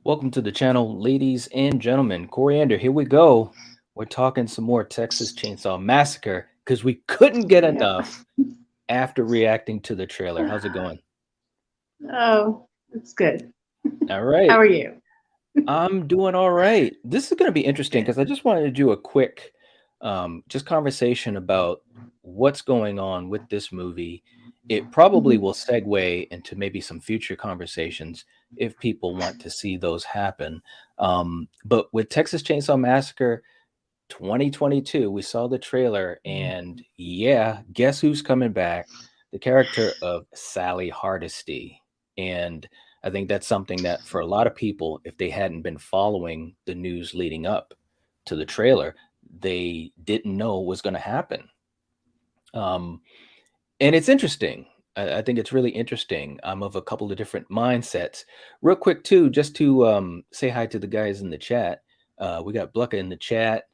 Welcome to the channel, ladies and gentlemen. Coriander, here we go. We're talking some more Texas Chainsaw Massacre because we couldn't get Yeah. enough after reacting to the trailer. How's it going? Oh, it's good. All How right. are you? I'm doing all right. This is going to be interesting Good. because I just wanted to do a quick just conversation about what's going on with this movie. It probably Mhm. will segue into maybe some future conversations if people want to see those happen. But with Texas Chainsaw Massacre 2022, we saw the trailer, and yeah, guess who's coming back? The character of Sally Hardesty. And I think that's something that for a lot of people, if they hadn't been following the news leading up to the trailer, they didn't know was going to happen. Um, and it's interesting. I think it's really interesting. I'm of a couple of different mindsets. Real quick, too, just to say hi to the guys in the chat. We got Blucka in the chat.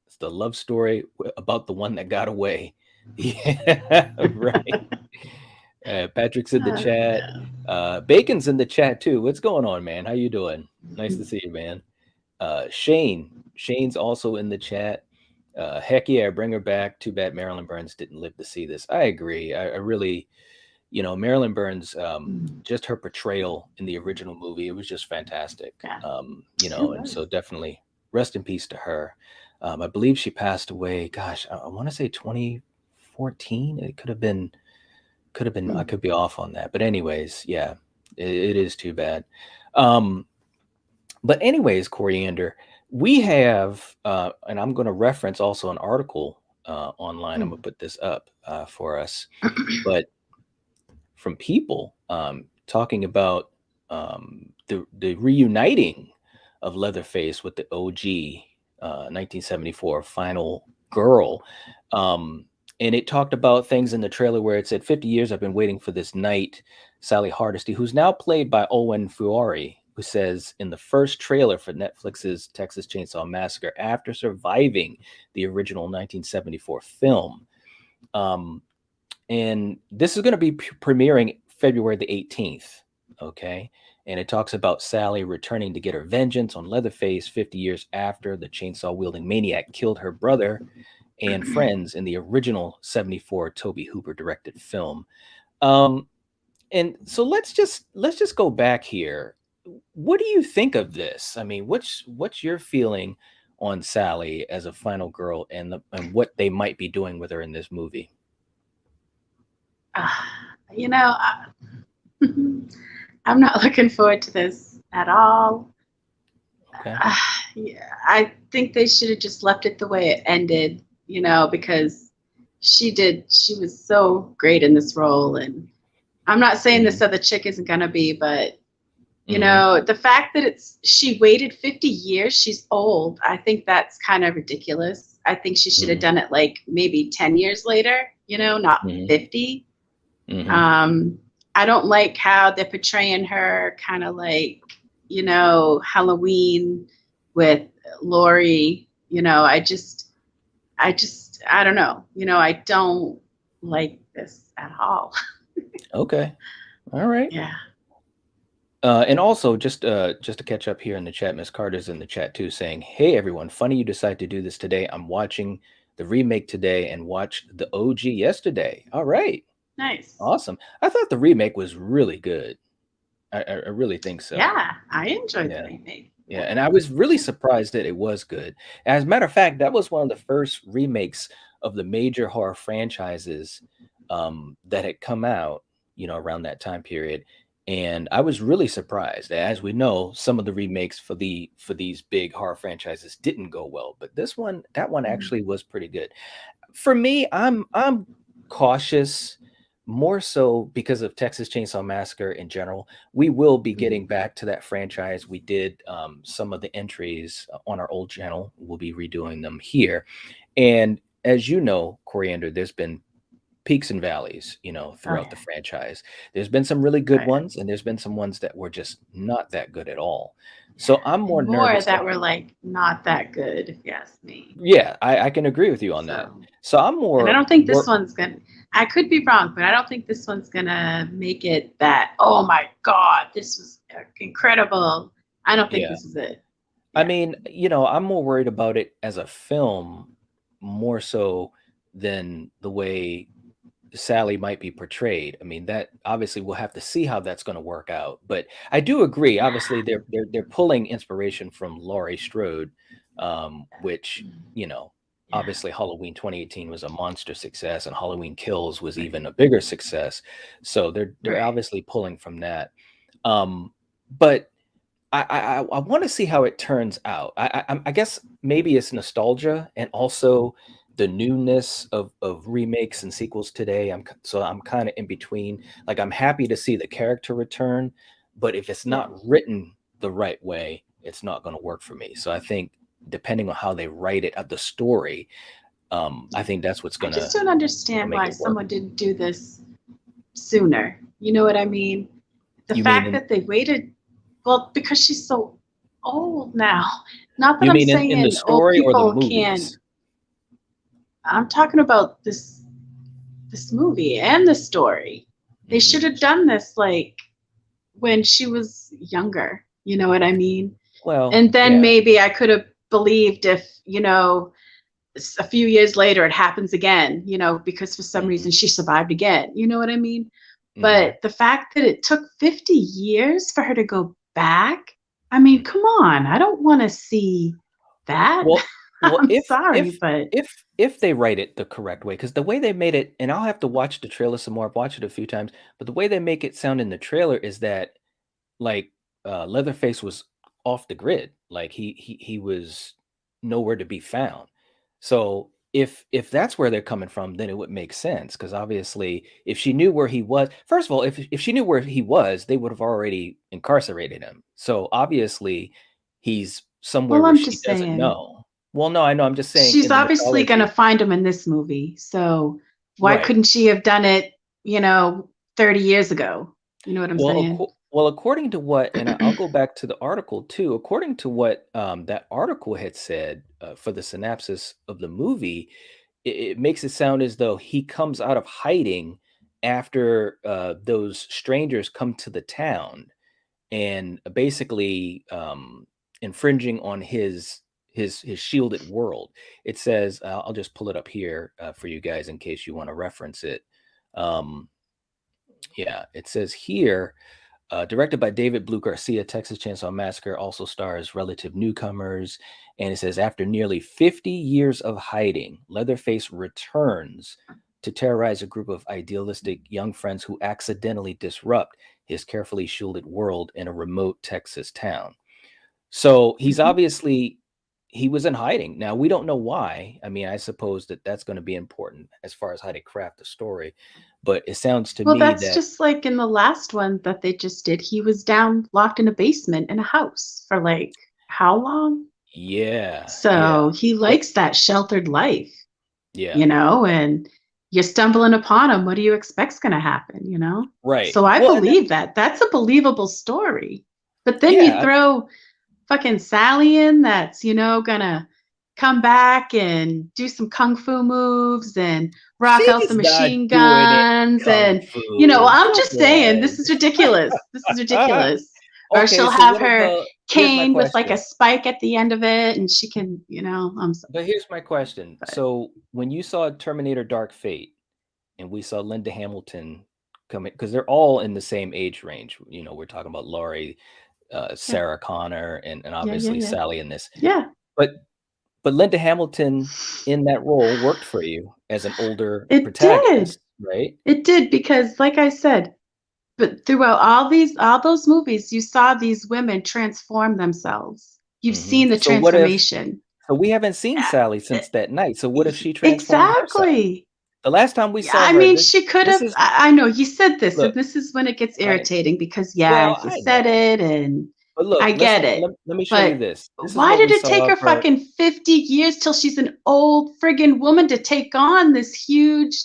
It's the love story about the one that got away. Yeah, right. Patrick's in the chat. No. Bacon's in the chat too. What's going on, man? How you doing? Nice to see you, man. Shane's also in the chat. Heck yeah, bring her back. Too bad Marilyn Burns didn't live to see this. I agree. I really, Marilyn Burns, just her portrayal in the original movie, it was just fantastic. Yeah, it And was. so definitely rest in peace to her. I believe she passed away. Gosh, I want to say 2014. It could have been. I Mm. could be off on that, but anyways, yeah, it is too bad. Um, but anyways, Coriander, we have, and I'm going to reference also an article online. I'm Mm. going to put this up for us, but from people talking about the reuniting of Leatherface with the OG 1974 Final Girl. Um, and it talked about things in the trailer where it said, 50 years I've been waiting for this night. Sally Hardesty, who's now played by Owen Fuori, who says in the first trailer for Netflix's Texas Chainsaw Massacre, after surviving the original 1974 film. Um, and this is going to be premiering February the 18th. Okay. And it talks about Sally returning to get her vengeance on Leatherface 50 years after the chainsaw wielding maniac killed her brother and friends in the original 74 Toby Hooper directed film. Um, and so let's just go back here. What do you think of this? I mean, what's your feeling on Sally as a final girl and what they might be doing with her in this movie? Uh, you know, I'm not looking forward to this at all. Okay. Uh, yeah, I think they should have just left it the way it ended, because she was so great in this role. And I'm not saying Mm-hmm. this other chick isn't going to be, but Mm-hmm. the fact that she waited 50 years, she's old. I think that's kind of ridiculous. I think she should have Mm-hmm. done it like maybe 10 years later, not Mm-hmm. 50. Mm-hmm. Um, I don't like how they're portraying her kind of like, Halloween with Lori. I don't know. I don't like this at all. Okay. All right. Yeah. And also, just to catch up here in the chat, Miss Carter's in the chat too, saying, "Hey everyone, funny you decide to do this today. I'm watching the remake today and watched the OG yesterday. All right, Nice. awesome. I thought the remake was really good. I really think so. Yeah, I enjoyed the Yeah, remake. yeah. Yeah. And I was really surprised that it was good. As a matter of fact, that was one of the first remakes of the major horror franchises that had come out, around that time period. And I was really surprised. As we know, some of the remakes for these big horror franchises didn't go well, but that one Mm. actually was pretty good. For me, I'm cautious more so because of Texas Chainsaw Massacre in general. We will be Mhm. getting back to that franchise. We did some of the entries on our old channel. We'll be redoing them here. And as you know, Coriander, there's been peaks and valleys, Oh throughout the yeah. franchise. There's been some really Oh good yeah. ones, and there's been some ones that were just not that good at all. So Yeah. I'm more And more nervous. that were like not that good, if you ask me. Yeah, I can agree with you on that. So, So I'm and I more don't think this work. one's gonna. I could be wrong, but I don't think this one's gonna make it that. Oh my God, this was incredible. I don't think Yeah. this is it. I Yeah. mean, I'm more worried about it as a film more so than the way Sally might be portrayed. I mean, that obviously we'll have to see how that's going to work out. But I do agree. Obviously, Yeah. they're pulling inspiration from Laurie Strode, which Yeah. obviously Halloween 2018 was a monster success, and Halloween Kills was Right. even a bigger success. So they're Right. obviously pulling from that. But I want to see how it turns out. I guess maybe it's nostalgia and also the newness of remakes and sequels today. I'm kind of in between. Like I'm happy to see the character return, but if it's Yeah. not written the right way, it's not going to work for me. So I think depending on how they write it, the story, I think that's what's I just gonna don't understand make why it work. someone didn't do this sooner. You know what I mean? The You mean fact in that they waited, well, because she's so old now. Not that you I'm mean in the saying old story or the people can't. movies? I'm talking about this movie and the story. They should Hmm. have done this like when she was younger. You know what I mean? Well, And then yeah. maybe I could have believed if, a few years later it happens again, because for some Hmm. reason she survived again. You know what I mean? Hmm. But the fact that it took 50 years for her to go back, I mean, come on. I don't want to see that. Well, well, I'm sorry, but if they write it the correct way, because the way they made it, and I'll have to watch the trailer some more. I've watched it a few times, but the way they make it sound in the trailer is that like Leatherface was off the grid, like he was nowhere to be found. So if that's where they're coming from, then it would make sense because obviously, if she knew where he was, first of all, if she knew where he was, they would have already incarcerated him. So obviously, he's somewhere well, where I'm she just doesn't saying know. Well, no, I know. I'm just saying she's in the obviously going to mythology, find him in this movie. So why right? couldn't she have done it, you know, 30 years ago? You know what I'm Well, saying? according to what, and I'll go back to the article too. According to what that article had said for the synopsis of the movie, it makes it sound as though he comes out of hiding after those strangers come to the town and basically infringing on his shielded world. It says, I'll just pull it up here for you guys in case you want to reference it. Um, yeah, it says here, directed by David Blue Garcia, Texas Chainsaw Massacre also stars relative newcomers. And it says, after nearly 50 years of hiding, Leatherface returns to terrorize a group of idealistic young friends who accidentally disrupt his carefully shielded world in a remote Texas town. So he's Mhm. obviously he was in hiding. Now we don't know why. I mean, I suppose that that's going to be important as far as how to craft the story. But it sounds to Well, me that's that just like in the last one that they just did. He was down locked in a basement in a house for like how long? yeah, yeah. So he But likes that sheltered life, yeah, and you're stumbling upon him. What do you expect's going to happen? right. So I Well, and believe that. That's a believable story. But then you yeah, throw fucking Sally in that's gonna come back and do some kung fu moves and rock out the she's not machine doing it guns kung and fu. I'm Come just saying this on. is ridiculous. This is ridiculous. Or Okay, she'll so have what her about here's my cane with like a question. spike at the end of it and she can, I'm sorry. But here's my question. But So when you saw Terminator Dark Fate and we saw Linda Hamilton coming because they're all in the same age range. We're talking about Laurie, yeah, Sarah Connor, and yeah, yeah, obviously yeah. Sally in this. Yeah. But but Linda Hamilton in that role worked for you as an older It did. protagonist, right? It did because like I said, but throughout all those movies, you saw these women transform themselves. You've seen the So what if transformation. so we haven't seen Sally Uh, since that night. So what if she transformed herself? Exactly. The last time we Yeah, saw I her, mean, this she could this have. is I know you said this, and look, this is when it gets I irritating because, yeah, well, you I said know. it, and But look, I get listen, it. let me show you But this. This is why what did we it take saw of her her. fucking 50 years till she's an old friggin' woman to take on this huge?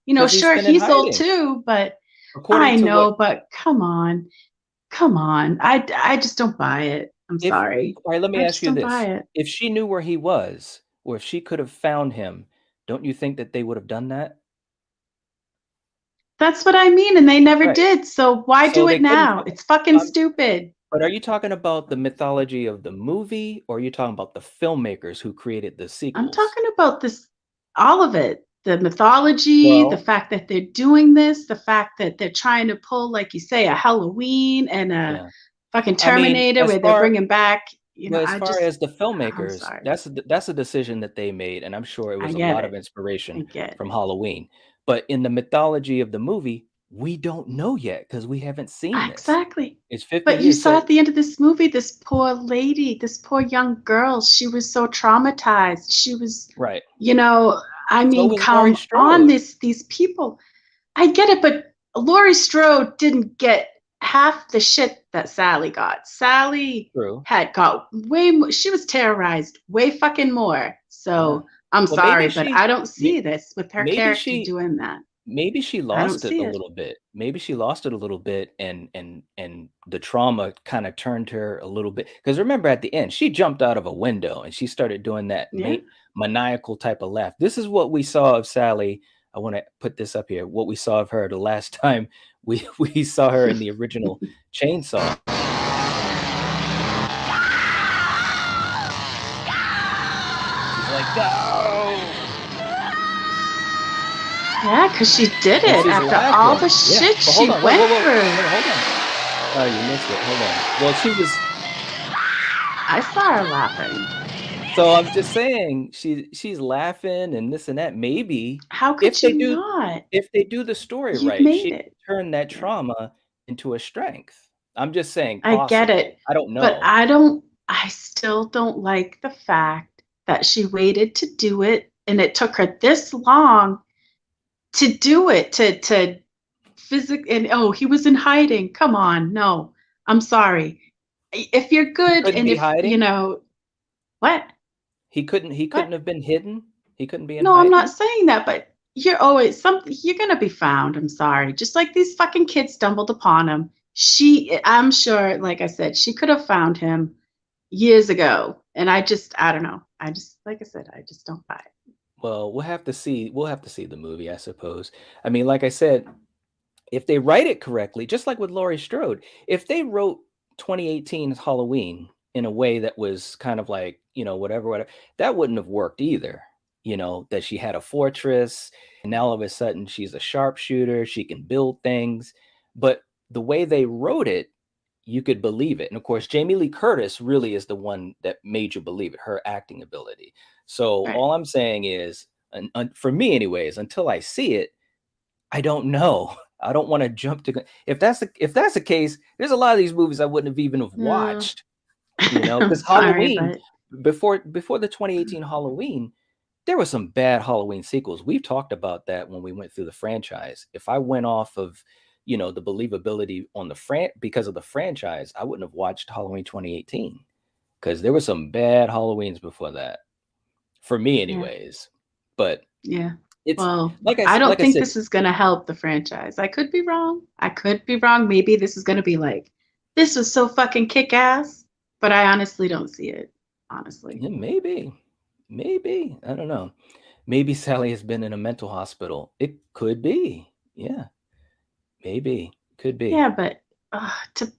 You know, 'Cause he's sure, been in he's old hiding, too, but according I to what know, but come on. Come on. I just don't buy it. I'm if sorry. all right, let me I ask just you don't this. buy it. If she knew where he was, or if she could have found him, don't you think that they would have done that? That's what I mean, and they never Right. did. So why So do they it couldn't now? It's fucking stupid. but are you talking about the mythology of the movie, or are you talking about the filmmakers who created the I'm sequels? talking about this, all of it. The mythology, the Well, fact that they're doing this, the fact that they're trying to pull, like you say, a Halloween and a yeah. fucking I mean, Terminator where they're bringing back, as far as the I'm filmmakers, sorry. that's a decision that they made, and I'm sure it I was a get lot of it. I inspiration get from it. Halloween. But in the mythology of the movie, we don't know yet because we haven't seen this. Exactly. It's 50 But you years. saw So at the end of this movie, this poor lady, this poor young girl, she was so traumatized. She was, right. you know, I So mean, was Laurie come on, Strode. these people. I get it, but Laurie Strode didn't get half the shit that Sally got. Sally True. had got way more, she was terrorized way fucking more. Yeah. So I'm Well, maybe sorry, but she I don't may- see this with her maybe character she doing that. maybe she I don't lost it see a it. little bit. Maybe she lost it a little bit, and the trauma kind of turned her a little bit. Because remember, at the end, she jumped out of a window and she started doing that Yeah. maniacal type of laugh. This is what we saw of Sally. I want to put this up here. What we saw of her the last time we saw her in the original Chainsaw. She's like, "Go!" Yeah, because she did And it she's after all the laughing. Yeah. shit But hold she on. Wait, went wait, wait. through. Hold on. Oh, you missed it. Hold on. Well, she was I saw her laughing. so I'm just saying she's laughing and this and that. Maybe How if could they you do not? if they do the story You right, made she it. turn that Yeah, trauma into a strength. I'm just saying I get possibly. it. I don't But know. I still don't like the fact that she waited to do it and it took her this long to do it, to physically, and oh, he was in hiding. Come on. No, I'm sorry. If you're He good couldn't and be if, you hiding. know, what? He What? couldn't have been hidden. He couldn't be in No, I'm not hiding. saying that, but you're always something. You're gonna be found. I'm sorry. Just like these fucking kids stumbled upon him. I'm sure, like I said, she could have found him years ago. And I don't know. Like I said, I just don't buy it. Well, we'll have to see the movie, I suppose. I mean, like I said, if they write it correctly, just like with Laurie Strode, if they wrote 2018's Halloween in a way that was kind of like, whatever, that wouldn't have worked either. That she had a fortress and now all of a sudden she's a sharpshooter, she can build things. But the way they wrote it, you could believe it. And of course, Jamie Lee Curtis really is the one that made you believe it, her acting ability. So Right. all I'm saying is, for me, anyways, until I see it, I don't know. I don't want to jump to if that's the case, there's a lot of these movies I wouldn't have even have No. watched, I'm because sorry, Halloween but before the 2018 Halloween, there were some bad Halloween sequels. We've talked about that when we went through the franchise. If I went off of, the believability on the because of the franchise, I wouldn't have watched Halloween 2018 because there were some bad Halloweens before that for me yeah. anyways. But Yeah. it's Well, I don't like I think said, this is going to help the franchise. I could be wrong. I could be wrong. Maybe this is going to be like, this was so fucking kick ass, but I honestly don't see it. Honestly. yeah, maybe. I don't know. Maybe Sally has been in a mental hospital. It could be. Yeah, maybe. Could be. Yeah, but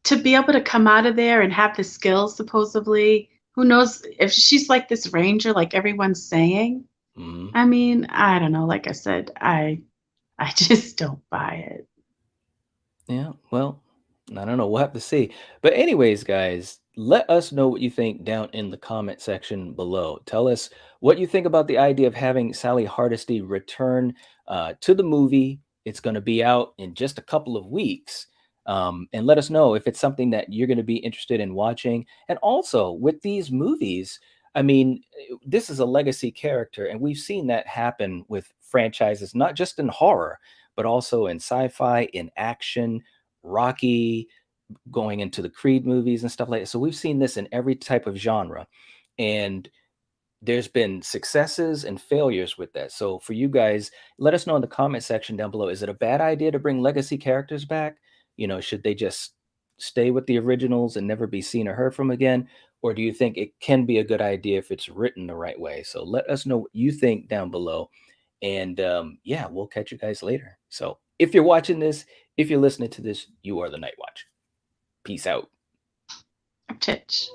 to be able to come out of there and have the skills, supposedly, who knows if she's like this ranger, like everyone's saying. Mhm. I mean, I don't know. Like I said, I just don't buy it. Yeah, well, I don't know. We'll have to see. But anyways, guys, let us know what you think down in the comment section below. Tell us what you think about the idea of having Sally Hardesty return to the movie. It's going to be out in just a couple of weeks. And let us know if it's something that you're going to be interested in watching. And also with these movies, I mean, this is a legacy character, and we've seen that happen with franchises, not just in horror, but also in sci-fi, in action, Rocky, going into the Creed movies and stuff like that. So we've seen this in every type of genre. And there's been successes and failures with that. So for you guys, let us know in the comment section down below. Is it a bad idea to bring legacy characters back? Should they just stay with the originals and never be seen or heard from again? Or do you think it can be a good idea if it's written the right way? So let us know what you think down below. And yeah, we'll catch you guys later. So if you're watching this, if you're listening to this, you are the Nightwatch. Peace out. Titch.